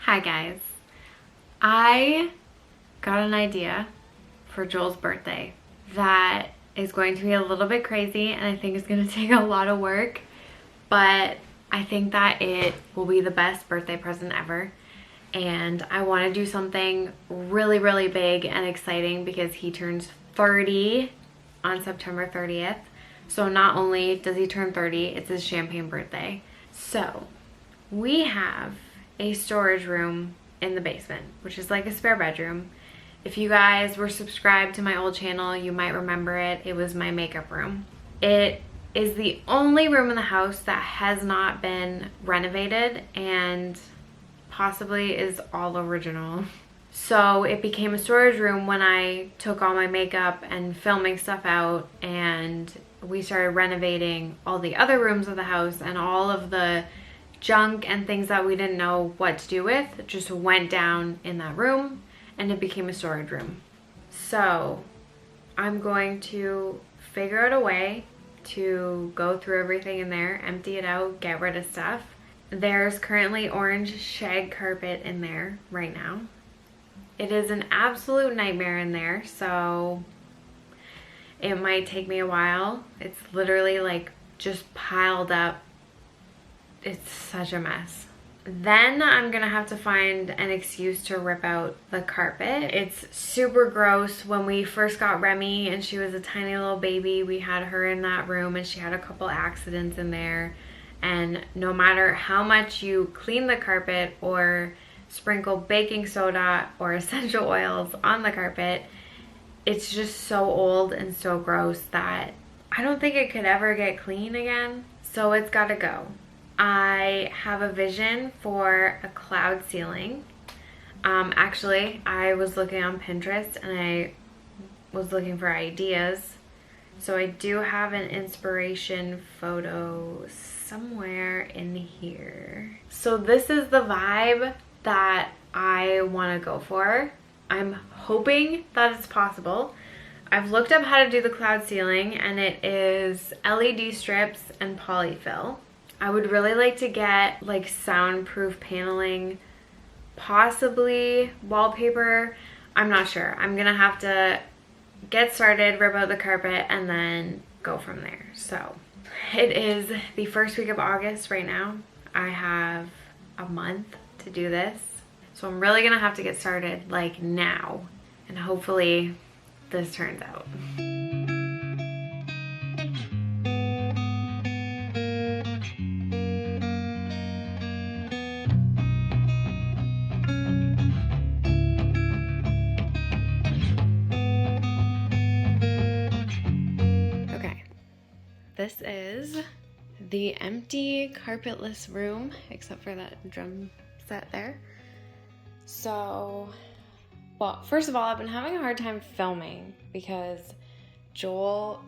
Hi guys. I got an idea for Joel's birthday that is going to be a little bit crazy and I think it's going to take a lot of work, but I think that it will be the best birthday present ever. And I want to do something really big and exciting because he turns 30 on September 30th. So not only does he turn 30, it's his champagne birthday. So we have a storage room in the basement, which is like a spare bedroom. If you guys were subscribed to my old channel, you might remember it. It was my makeup room. It is the only room in the house that has not been renovated and possibly is all original. So it became a storage room when I took all my makeup and filming stuff out, and we started renovating all the other rooms of the house, and all of the junk and things that we didn't know what to do with just went down in that room and it became a storage room. So I'm going to figure out a way to go through everything in there, empty it out, get rid of stuff. There's currently orange shag carpet in there right now. It is an absolute nightmare in there, so it might take me a while. It's literally like just piled up. It's such a mess. Then I'm gonna have to find an excuse to rip out the carpet. It's super gross. When we first got Remy and she was a tiny little baby, we had her in that room and she had a couple accidents in there. And no matter how much you clean the carpet or sprinkle baking soda or essential oils on the carpet, it's just so old and so gross that I don't think it could ever get clean again. So it's gotta go. I have a vision for a cloud ceiling. Actually, I was looking on Pinterest and I was looking for ideas. So I do have an inspiration photo somewhere in here. So this is the vibe that I want to go for. I'm hoping that it's possible. I've looked up how to do the cloud ceiling and it is LED strips and polyfill. I would really like to get like soundproof paneling, possibly wallpaper. I'm not sure. I'm gonna have to get started, rip out the carpet, and then go from there. So it is the first week of August right now. I have a month to do this. So I'm really gonna have to get started like now, and hopefully this turns out. This is the empty carpetless room, except for that drum set there. So, well, first of all, I've been having a hard time filming because Joel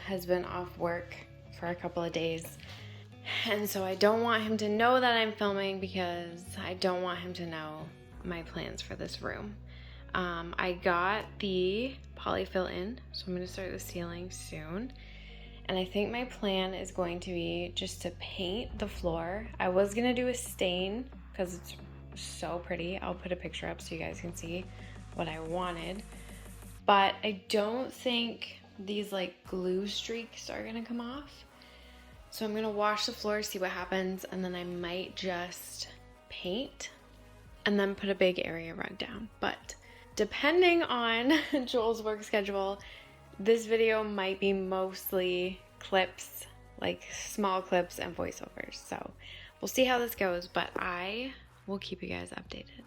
has been off work for a couple of days. And so I don't want him to know that I'm filming because I don't want him to know my plans for this room. I got the polyfill in, so I'm going to start the ceiling soon. And I think my plan is going to be just to paint the floor. I was gonna do a stain because it's so pretty. I'll put a picture up so you guys can see what I wanted. But I don't think these like glue streaks are gonna come off. So I'm gonna wash the floor, see what happens, and then I might just paint and then put a big area rug down. But depending on Joel's work schedule, this video might be mostly clips, like small clips and voiceovers. So we'll see how this goes, but I will keep you guys updated.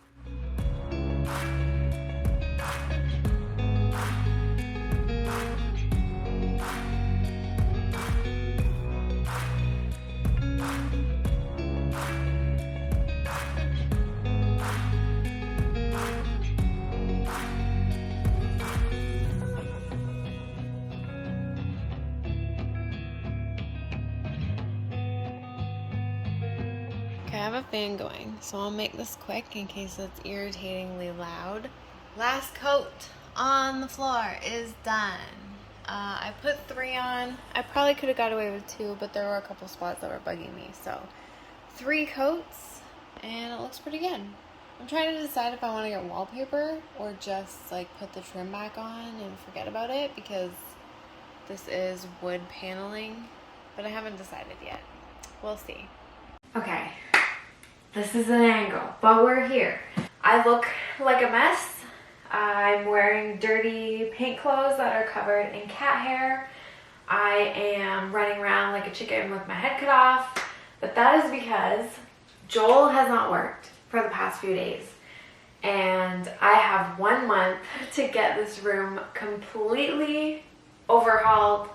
I have a fan going, so I'll make this quick in case it's irritatingly loud. Last coat on the floor is done. I put 3 on. I probably could have got away with 2, but there were a couple spots that were bugging me. So 3 coats, and it looks pretty good. I'm trying to decide if I want to get wallpaper or just like put the trim back on and forget about it, because this is wood paneling, but I haven't decided yet. We'll see. Okay, this is an angle, but we're here. I look like a mess. I'm wearing dirty paint clothes that are covered in cat hair. I am running around like a chicken with my head cut off, but that is because Joel has not worked for the past few days. And I have 1 month to get this room completely overhauled,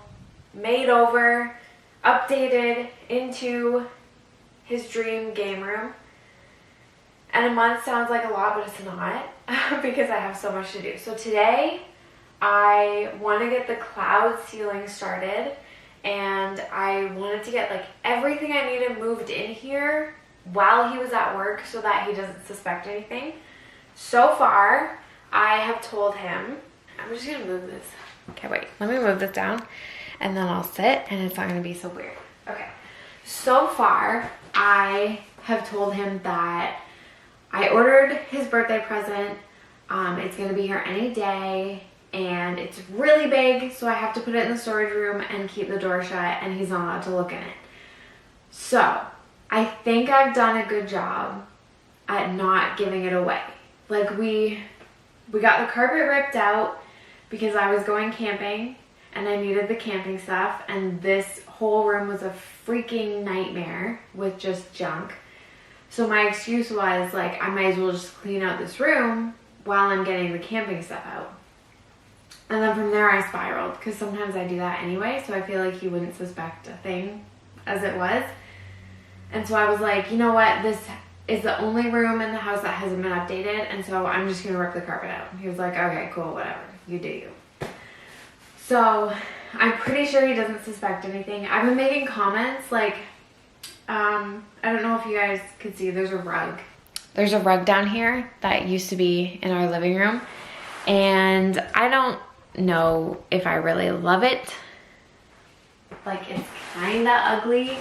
made over, updated into his dream game room. And a month sounds like a lot, but it's not because I have so much to do. So today I want to get the cloud ceiling started, and I wanted to get like everything I needed moved in here while he was at work so that he doesn't suspect anything. So far, I have told him, I'm just gonna move this. Okay, wait, let me move this down and then I'll sit and it's not gonna be so weird. Okay, so far, I have told him that I ordered his birthday present. It's gonna be here any day, and it's really big, so I have to put it in the storage room and keep the door shut, and he's not allowed to look in it. So, I think I've done a good job at not giving it away. Like we got the carpet ripped out because I was going camping and I needed the camping stuff, and this whole room was a freaking nightmare with just junk. So my excuse was like, I might as well just clean out this room while I'm getting the camping stuff out. And then from there I spiraled, because sometimes I do that anyway, so I feel like he wouldn't suspect a thing as it was. And so I was like, you know what, this is the only room in the house that hasn't been updated, and so I'm just gonna rip the carpet out. He was like, okay, cool, whatever, you do you. So I'm pretty sure he doesn't suspect anything. I've been making comments like, I don't know if you guys could see, there's a rug. There's a rug down here that used to be in our living room, and I don't know if I really love it. Like, it's kinda ugly.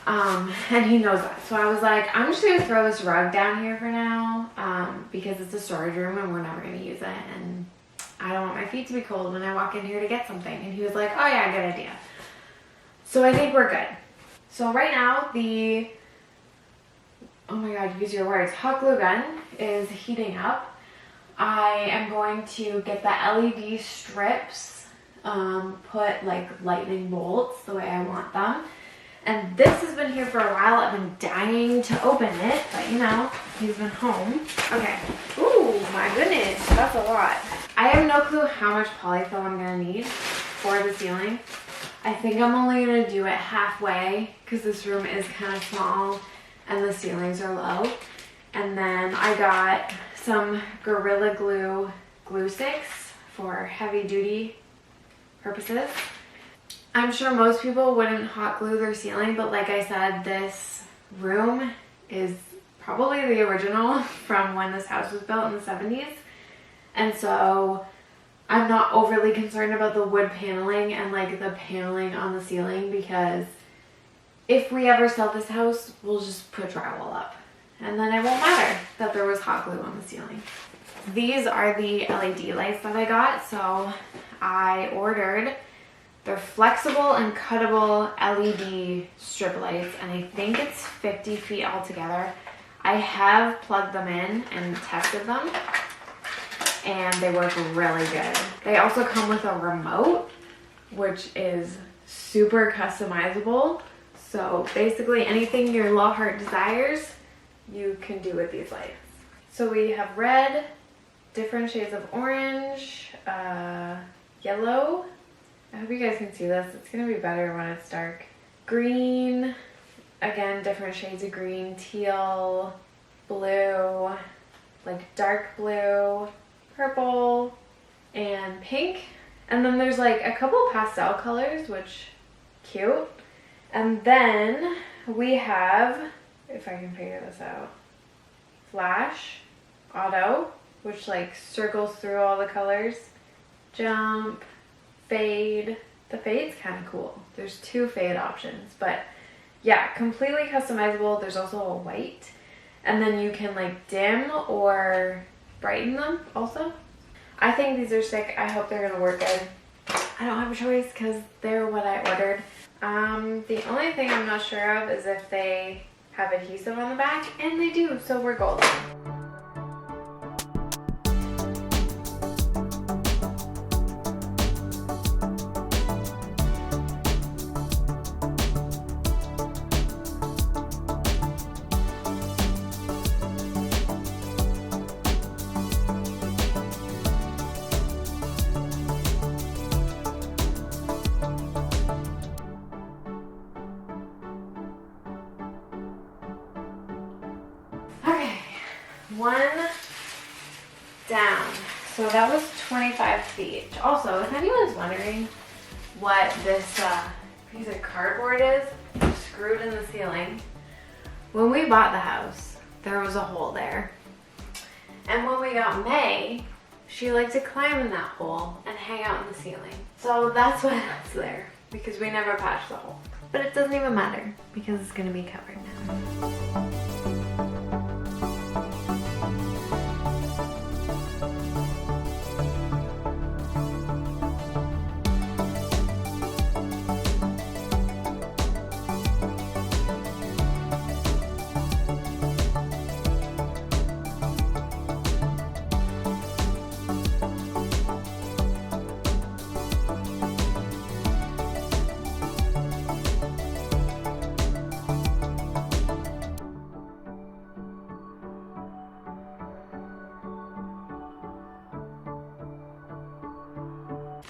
And he knows that. So I was like, I'm just gonna throw this rug down here for now, because it's a storage room and we're never gonna use it, and I don't want my feet to be cold when I walk in here to get something. And he was like, oh yeah, good idea. So I think we're good. So right now oh my god, use your words, hot glue gun is heating up. I am going to get the LED strips, put like lightning bolts the way I want them. And this has been here for a while. I've been dying to open it, but you know, he's been home. Okay. Ooh, my goodness, that's a lot. I have no clue how much polyfill I'm gonna need for the ceiling. I think I'm only gonna do it halfway because this room is kind of small and the ceilings are low. And then I got some Gorilla glue sticks for heavy duty purposes. I'm sure most people wouldn't hot glue their ceiling, but like I said, this room is probably the original from when this house was built in the 70s. And so I'm not overly concerned about the wood paneling and like the paneling on the ceiling, because if we ever sell this house, we'll just put drywall up. And then it won't matter that there was hot glue on the ceiling. These are the LED lights that I got. So I ordered, they're flexible and cuttable LED strip lights, and I think it's 50 feet altogether. I have plugged them in and tested them, and they work really good. They also come with a remote, which is super customizable. So basically anything your little heart desires, you can do with these lights. So we have red, different shades of orange, yellow. I hope you guys can see this. It's gonna be better when it's dark. Green, again, different shades of green, teal, blue, like dark blue, purple, and pink. And then there's like a couple pastel colors, which cute. And then we have, if I can figure this out, flash, auto, which like circles through all the colors, jump, fade. The fade's kind of cool. There's 2 fade options, but yeah, completely customizable. There's also a white. And then you can like dim or brighten them also. I think these are sick. I hope they're gonna work good. I don't have a choice because they're what I ordered. The only thing I'm not sure of is if they have adhesive on the back, and they do, so we're golden. One down. So that was 25 feet. Also, if anyone's wondering what this piece of cardboard is screwed in the ceiling, when we bought the house, there was a hole there. And when we got May, she liked to climb in that hole and hang out in the ceiling. So that's why that's there, because we never patched the hole. But it doesn't even matter because it's gonna be covered now.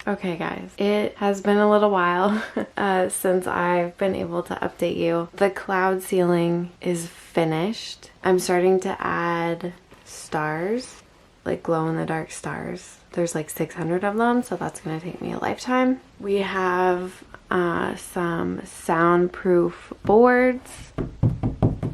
Okay guys, it has been a little while since I've been able to update you. The cloud ceiling is finished. I'm starting to add stars, like glow in the dark stars. There's like 600 of them, so that's gonna take me a lifetime. We have some soundproof boards.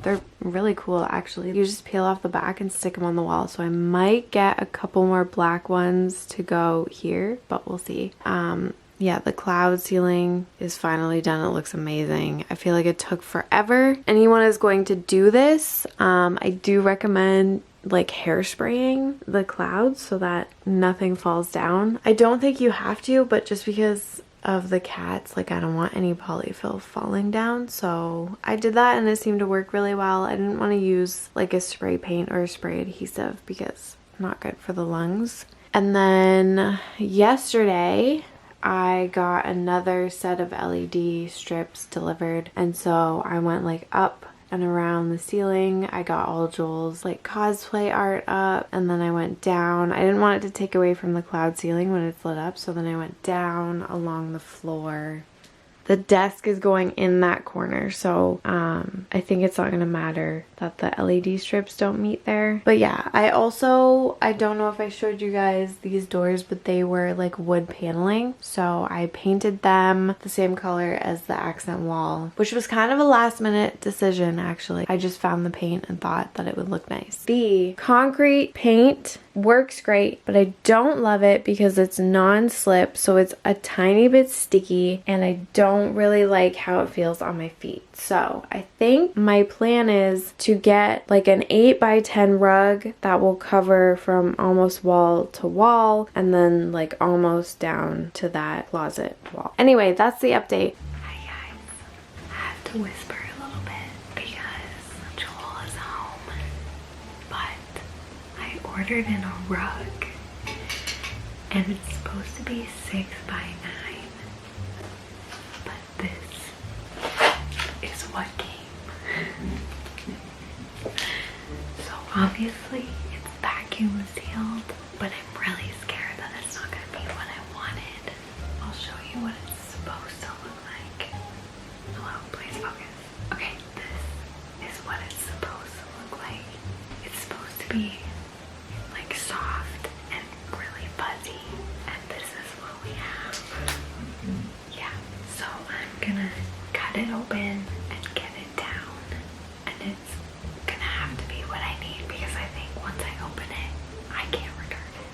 They're really cool actually. You just peel off the back and stick them on the wall. So I might get a couple more black ones to go here, but we'll see. Yeah, the cloud ceiling is finally done. It looks amazing. I feel like it took forever. Anyone is going to do this, I do recommend like hairspraying the clouds so that nothing falls down. I don't think you have to, but just because of the cats, like I don't want any polyfill falling down, so I did that and it seemed to work really well. I didn't want to use like a spray paint or a spray adhesive because it's not good for the lungs. And then yesterday I got another set of LED strips delivered, and so I went like up and around the ceiling. I got all Joel's like cosplay art up, and then I went down. I didn't want it to take away from the cloud ceiling when it's lit up, so then I went down along the floor. The desk is going in that corner, so I think it's not gonna matter that the LED strips don't meet there. But yeah, I don't know if I showed you guys these doors, but they were like wood paneling, so I painted them the same color as the accent wall, which was kind of a last minute decision actually. I just found the paint and thought that it would look nice. The concrete paint works great, but I don't love it because it's non-slip, so it's a tiny bit sticky, and I don't really like how it feels on my feet. So I think my plan is to get like an 8x10 rug that will cover from almost wall to wall and then like almost down to that closet wall. Anyway, that's the update. Hi guys, I have to whisper a little bit because Joel is home, but I ordered in a rug and it's supposed to be 6x9, but this is what came. So obviously it's vacuum sealed, but I'm really scared that it's not going to be what I wanted. I'll show you what it's supposed to look like. Hello, please focus. Okay, this is what it's supposed to look like. It's supposed to be like soft and really fuzzy, and this is what we have. Yeah, so I'm gonna cut it open and get it down, and it's gonna have to be what I need because I think once I open it, I can't return it.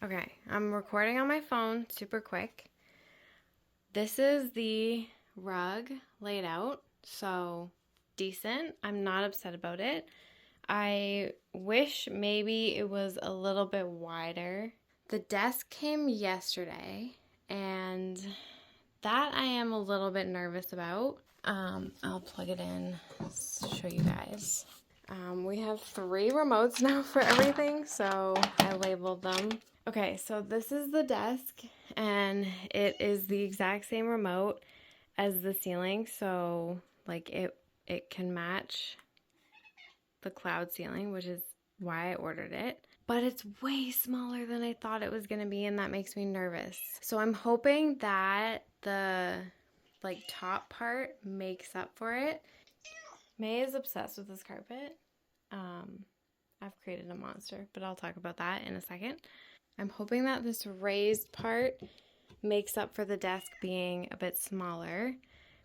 Okay, I'm recording on my phone super quick. This is the rug laid out, so decent. I'm not upset about it. I wish maybe it was a little bit wider. The desk came yesterday, and that I am a little bit nervous about. I'll plug it in, show you guys. We have 3 remotes now for everything, so I labeled them. Okay, so this is the desk, and it is the exact same remote as the ceiling, so like it can match the cloud ceiling, which is why I ordered it. But it's way smaller than I thought it was gonna be, and that makes me nervous. So I'm hoping that the like top part makes up for it. May is obsessed with this carpet. I've created a monster, but I'll talk about that in a second. I'm hoping that this raised part makes up for the desk being a bit smaller,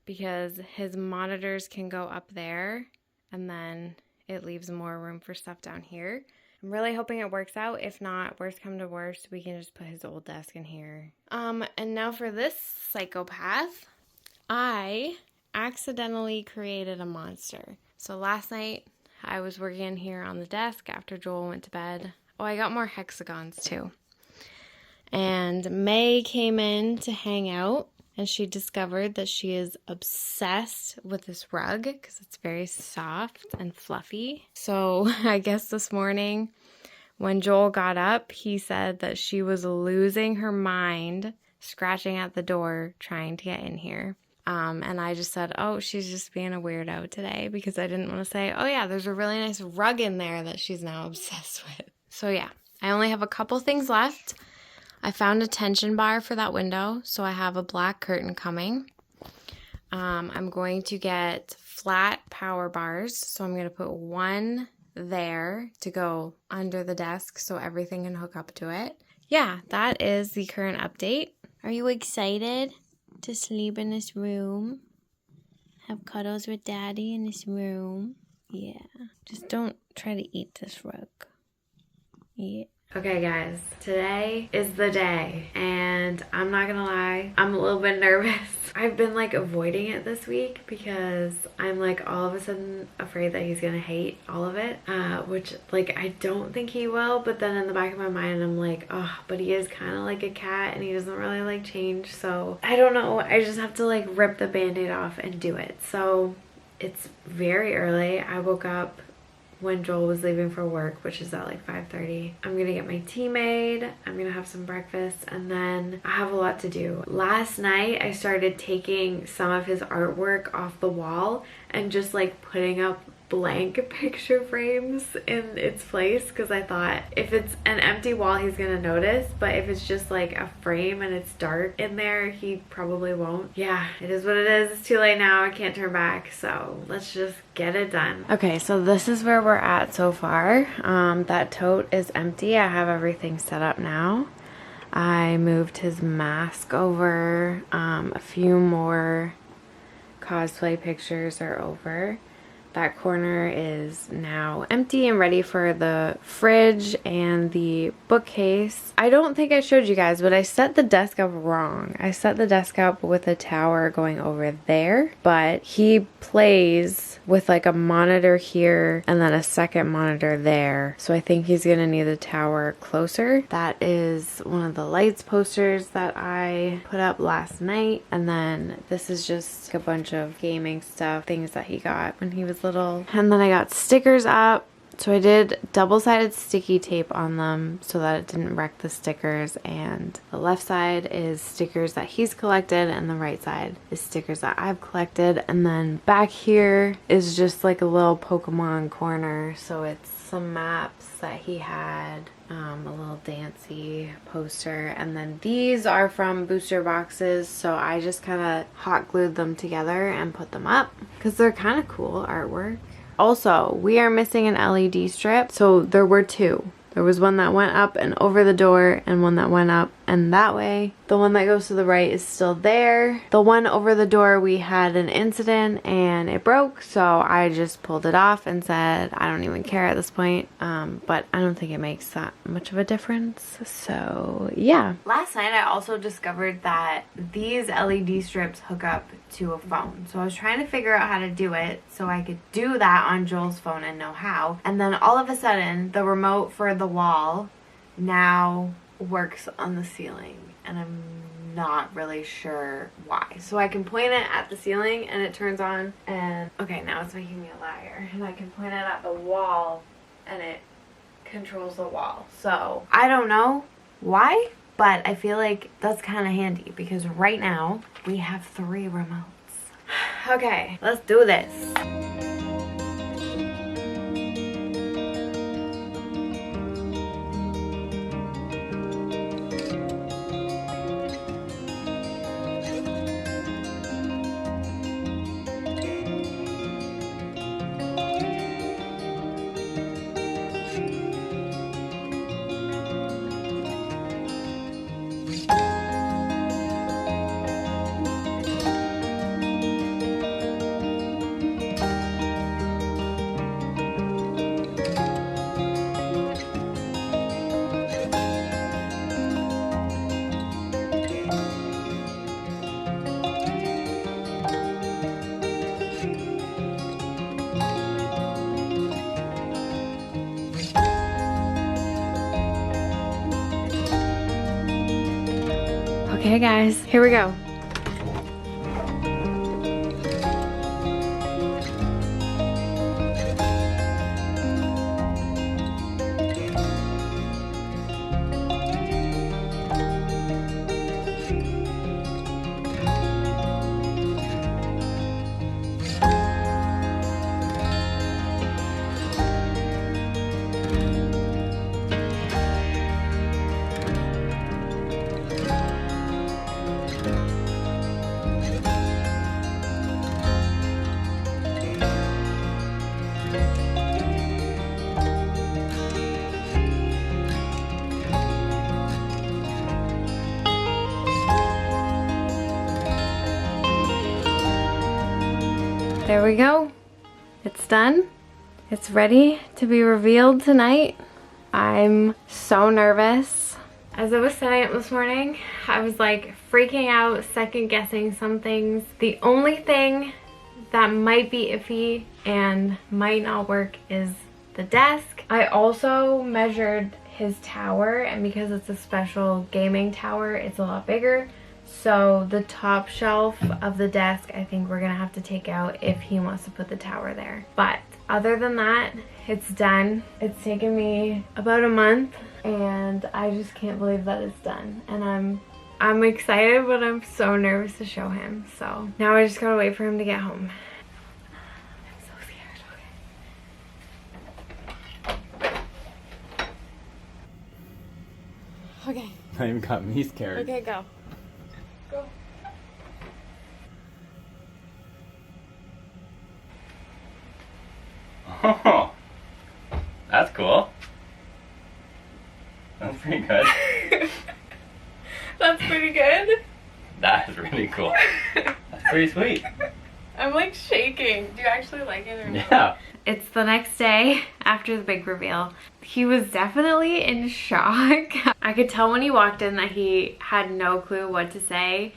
because his monitors can go up there and then it leaves more room for stuff down here. I'm really hoping it works out. If not, worst come to worst, we can just put his old desk in here. And now for this psychopath, I accidentally created a monster. So last night I was working in here on the desk after Joel went to bed. Oh, I got more hexagons too. And May came in to hang out, and she discovered that she is obsessed with this rug because it's very soft and fluffy. So I guess this morning when Joel got up, he said that she was losing her mind, scratching at the door, trying to get in here. And I just said, oh, she's just being a weirdo today, because I didn't want to say, oh yeah, there's a really nice rug in there that she's now obsessed with. So yeah, I only have a couple things left. I found a tension bar for that window, so I have a black curtain coming. I'm going to get flat power bars, so I'm going to put one there to go under the desk so everything can hook up to it. Yeah, that is the current update. Are you excited to sleep in this room? Have cuddles with Daddy in this room? Yeah. Just don't try to eat this rug. Yeah. Okay guys, today is the day, and I'm not gonna lie, I'm a little bit nervous. I've been like avoiding it this week because I'm like all of a sudden afraid that he's gonna hate all of it, which like I don't think he will, but then in the back of my mind I'm like, oh, but he is kind of like a cat and he doesn't really like change, so I don't know, I just have to like rip the band-aid off and do it. So it's very early. I woke up when Joel was leaving for work, which is at like 5:30. I'm gonna get my tea made, I'm gonna have some breakfast, and then I have a lot to do. Last night I started taking some of his artwork off the wall and just like putting up blank picture frames in its place, because I thought if it's an empty wall he's gonna notice, but if it's just like a frame and it's dark in there he probably won't. Yeah, it is what it is. It's too late now, I can't turn back, so let's just get it done. Okay, so this is where we're at so far. That tote is empty. I have everything set up now. I moved his mask over. A few more cosplay pictures are over. That corner is now empty and ready for the fridge and the bookcase. I don't think I showed you guys, but I set the desk up wrong. I set the desk up with a tower going over there, but he plays with like a monitor here and then a second monitor there. So I think he's gonna need the tower closer. That is one of the lights posters that I put up last night. And then this is just a bunch of gaming stuff, things that he got when he was little. And then I got stickers up. So I did double-sided sticky tape on them so that it didn't wreck the stickers, and the left side is stickers that he's collected and the right side is stickers that I've collected. And then back here is just like a little Pokemon corner, so it's some maps that he had, a little Dancy poster, and then these are from booster boxes, so I just kind of hot glued them together and put them up because they're kind of cool artwork. Also, we are missing an LED strip, so there were two. There was one that went up and over the door and one that went up and that way. The one that goes to the right is still there. The one over the door, we had an incident and it broke, so I just pulled it off and said I don't even care at this point. But I don't think it makes that much of a difference. So yeah. Last night I also discovered that these LED strips hook up to a phone. So I was trying to figure out how to do it so I could do that on Joel's phone and know how. And then all of a sudden the remote for the wall now works on the ceiling and I'm not really sure why. So I can point it at the ceiling and it turns on, and okay, now it's making me a liar. And I can point it at the wall and it controls the wall. So I don't know why, but I feel like that's kind of handy because right now we have 3 remotes. Okay, let's do this. Okay guys, here we go. There we go. It's done. It's ready to be revealed tonight. I'm so nervous. As I was setting up this morning, I was like freaking out, second guessing some things. The only thing that might be iffy and might not work is the desk. I also measured his tower, and because it's a special gaming tower, it's a lot bigger. So the top shelf of the desk, I think we're gonna have to take out if he wants to put the tower there. But other than that, it's done. It's taken me about a month and I just can't believe that it's done. And I'm excited, but I'm so nervous to show him. So now I just gotta wait for him to get home. I'm so scared. Okay. Now you've got me scared. Okay, go. Go. Oh, that's cool. That's pretty good. That's pretty good. That is really cool. That's pretty sweet. I'm like shaking. Do you actually like it or not? Yeah. It's the next day after the big reveal. He was definitely in shock. I could tell when he walked in that he had no clue what to say,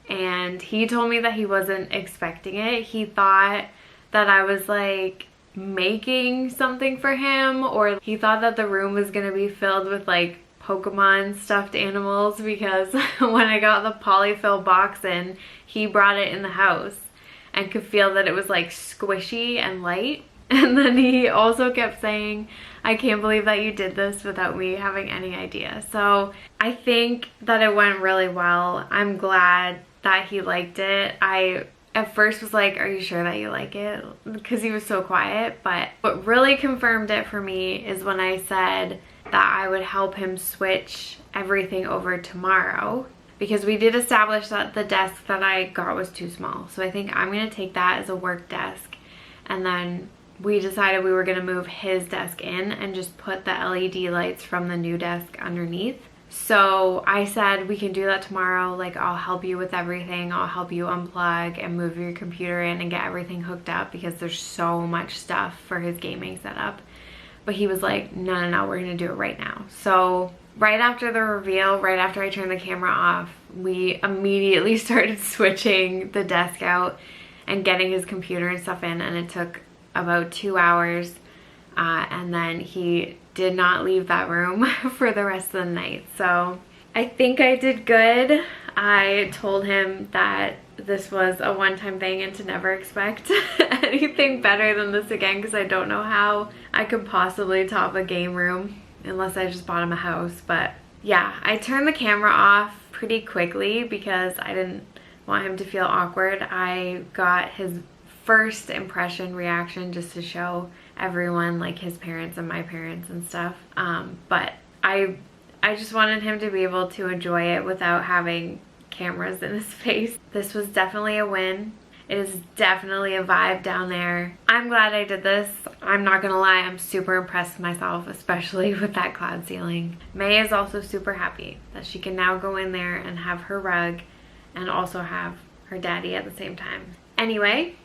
and he told me that he wasn't expecting it. He thought that I was like making something for him, or he thought that the room was gonna be filled with like Pokemon stuffed animals, because when I got the polyfill box in, he brought it in the house and could feel that it was like squishy and light. And then he also kept saying, I can't believe that you did this without me having any idea. So I think that it went really well. I'm glad that he liked it. I at first was like, are you sure that you like it? Because he was so quiet. But what really confirmed it for me is when I said that I would help him switch everything over tomorrow, because we did establish that the desk that I got was too small. So I think I'm gonna take that as a work desk, and then we decided we were gonna move his desk in and just put the LED lights from the new desk underneath. So I said, we can do that tomorrow. Like, I'll help you with everything. I'll help you unplug and move your computer in and get everything hooked up because there's so much stuff for his gaming setup. But he was like, no, we're gonna do it right now. So right after the reveal, right after I turned the camera off, we immediately started switching the desk out and getting his computer and stuff in, and it took about 2 hours. And then he did not leave that room for the rest of the night. So I think I did good. I told him that this was a one-time thing and to never expect anything better than this again, because I don't know how I could possibly top a game room unless I just bought him a house. But yeah, I turned the camera off pretty quickly because I didn't want him to feel awkward. I got his first impression reaction just to show everyone, like his parents and my parents and stuff. But I just wanted him to be able to enjoy it without having cameras in his face. This was definitely a win. It is definitely a vibe down there. I'm glad I did this. I'm not gonna lie, I'm super impressed with myself, especially with that cloud ceiling. May is also super happy that she can now go in there and have her rug and also have her daddy at the same time. Anyway,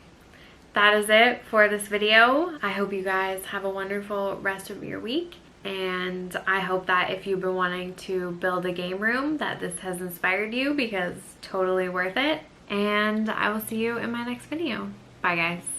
that is it for this video. I hope you guys have a wonderful rest of your week. And I hope that if you've been wanting to build a game room, that this has inspired you, because totally worth it. And I will see you in my next video. Bye guys.